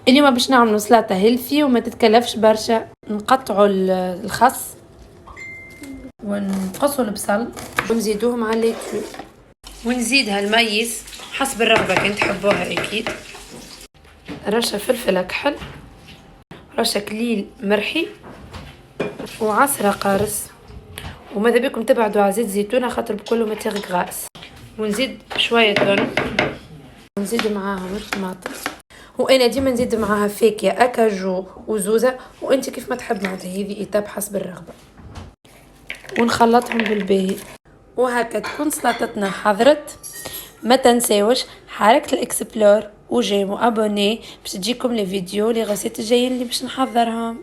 اليوم باش نعملوا سلطه هيلثي وما تتكلفش برشا. نقطعوا الخس ونقصوا البصل ونزيدوه مع الليتون، ونزيدها الميس حسب الرغبه كان تحبوها اكيد. رشه فلفل اكحل، رشه كليل مرحي، وعصره قارص. وماذا بكم تبعدوا على زيت زيتونه خاطر بكل ماتيغ غراس. ونزيد شويه ثوم، ونزيد معاهم الطماطم، وانا ديما نزيد معاها فاكهه اكاجو وزوزه، وانت كيف ما تحب معناتها هذه ايتاب حسب الرغبه. ونخلطهم بالباهي، وهكا تكون سلطتنا حضرت. ما تنساوش حركه الاكسبلور وجيمو ابوني باش تجيكم لي فيديو لي غسيت الجايين اللي باش نحضرهم.